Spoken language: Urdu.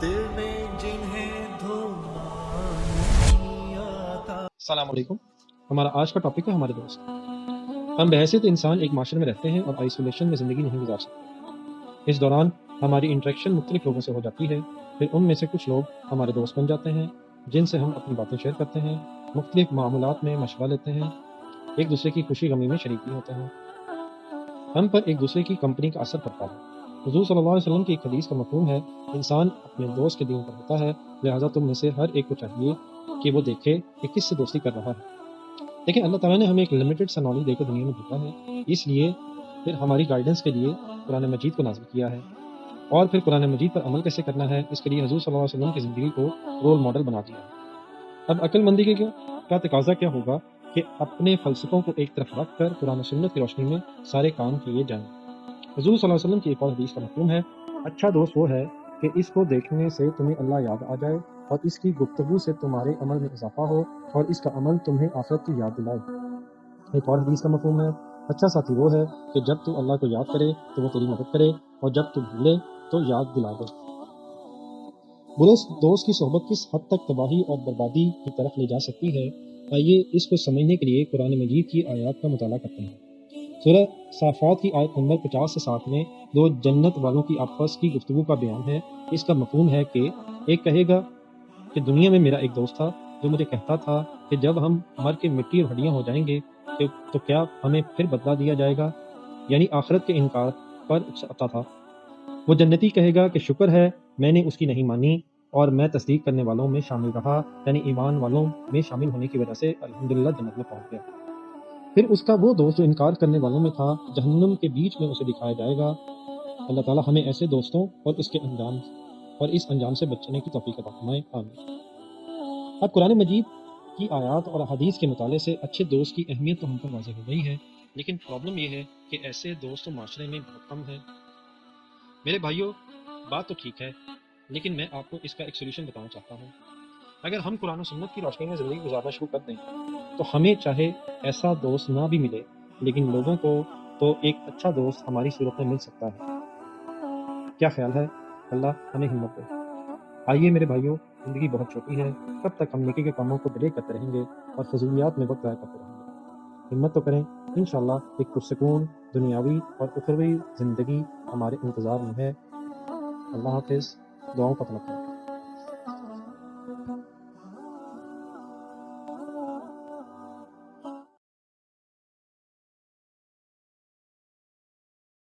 دل میں جنہیں دھونا نہیں آتا۔ السلام علیکم۔ ہمارا آج کا ٹاپک ہے ہمارے دوست۔ ہم بحیثیت انسان ایک معاشرے میں رہتے ہیں اور آئسولیشن میں زندگی نہیں گزار سکتے۔ اس دوران ہماری انٹریکشن مختلف لوگوں سے ہو جاتی ہے، پھر ان میں سے کچھ لوگ ہمارے دوست بن جاتے ہیں جن سے ہم اپنی باتیں شیئر کرتے ہیں، مختلف معاملات میں مشورہ لیتے ہیں، ایک دوسرے کی خوشی غمی میں شریک بھی ہوتے ہیں۔ ہم پر ایک دوسرے کی کمپنی کا اثر پڑتا ہے۔ حضور صلی اللہ علیہ وسلم کی ایک حدیث کا مفہوم ہے، انسان اپنے دوست کے دین پر ہوتا ہے، لہٰذا تم میں سے ہر ایک کو چاہیے کہ وہ دیکھے کہ کس سے دوستی کر رہا ہے۔ لیکن اللہ تعالیٰ نے ہمیں ایک لمیٹڈ سا نالج دے کر دنیا میں بھیجا ہے، اس لیے پھر ہماری گائیڈنس کے لیے قرآن مجید کو نازل کیا ہے، اور پھر قرآن مجید پر عمل کیسے کرنا ہے اس کے لیے حضور صلی اللہ علیہ وسلم کی زندگی کو رول ماڈل بنا دیا ہے۔ اب عقل مندی کا تقاضا کیا ہوگا کہ اپنے فلسفوں کو ایک طرف رکھ کر قرآن و سنت کی روشنی میں سارے کام کیے جائیں۔ حضور صلی اللہ علیہ وسلم کی ایک اور حدیث کا مفہوم ہے، اچھا دوست وہ ہے کہ اس کو دیکھنے سے تمہیں اللہ یاد آ جائے اور اس کی گفتگو سے تمہارے عمل میں اضافہ ہو اور اس کا عمل تمہیں آخرت کی یاد دلائے۔ ایک اور حدیث کا مفہوم ہے، اچھا ساتھی وہ ہے کہ جب تو اللہ کو یاد کرے تو وہ تیری مدد کرے اور جب تو بھولے تو یاد دلا دے۔ برے دوست کی صحبت کس حد تک تباہی اور بربادی کی طرف لے جا سکتی ہے، آئیے اس کو سمجھنے کے لیے قرآن مجید کی آیات کا مطالعہ کرتے ہیں۔ سورہ صافات کی آیت نمبر 50 سے 60 میں دو جنت والوں کی آپس کی گفتگو کا بیان ہے۔ اس کا مفہوم ہے کہ ایک کہے گا کہ دنیا میں میرا ایک دوست تھا جو مجھے کہتا تھا کہ جب ہم مر کے مٹی اور ہڈیاں ہو جائیں گے تو کیا ہمیں پھر بدلہ دیا جائے گا، یعنی آخرت کے انکار پر اکساتا تھا۔ وہ جنتی کہے گا کہ شکر ہے میں نے اس کی نہیں مانی اور میں تصدیق کرنے والوں میں شامل رہا، یعنی ایمان والوں میں شامل ہونے کی وجہ سے الحمدللہ جنت میں پہنچ گیا۔ پھر اس کا وہ دوست جو انکار کرنے والوں میں تھا جہنم کے بیچ میں اسے دکھایا جائے گا۔ اللہ تعالیٰ ہمیں ایسے دوستوں اور اس انجام سے بچنے کی توفیق عطا فرمائے، آمین۔ اب قرآن مجید کی آیات اور حدیث کے مطالعے سے اچھے دوست کی اہمیت تو ہم پر واضح ہو گئی ہے، لیکن پرابلم یہ ہے کہ ایسے دوست تو معاشرے میں بہت کم ہیں۔ میرے بھائیوں، بات تو ٹھیک ہے، لیکن میں آپ کو اس کا ایک سولوشن بتانا چاہتا ہوں۔ اگر ہم قرآن و سنت کی روشنی میں زندگی گزارنا شروع کر دیں تو ہمیں چاہے ایسا دوست نہ بھی ملے، لیکن لوگوں کو تو ایک اچھا دوست ہماری صورت میں مل سکتا ہے۔ کیا خیال ہے؟ اللہ ہمیں ہمت دے۔ آئیے میرے بھائیوں، زندگی بہت چھوٹی ہے، کب تک ہم نیکی کے کاموں کو ڈیلے کرتے رہیں گے اور فضولیات میں وقت ضائع کرتے رہیں گے؟ ہمت تو کریں، انشاءاللہ ایک پرسکون دنیاوی اور اخروی زندگی ہمارے انتظار میں ہے۔ اللہ حافظ، دعاؤں کا طلب کریں۔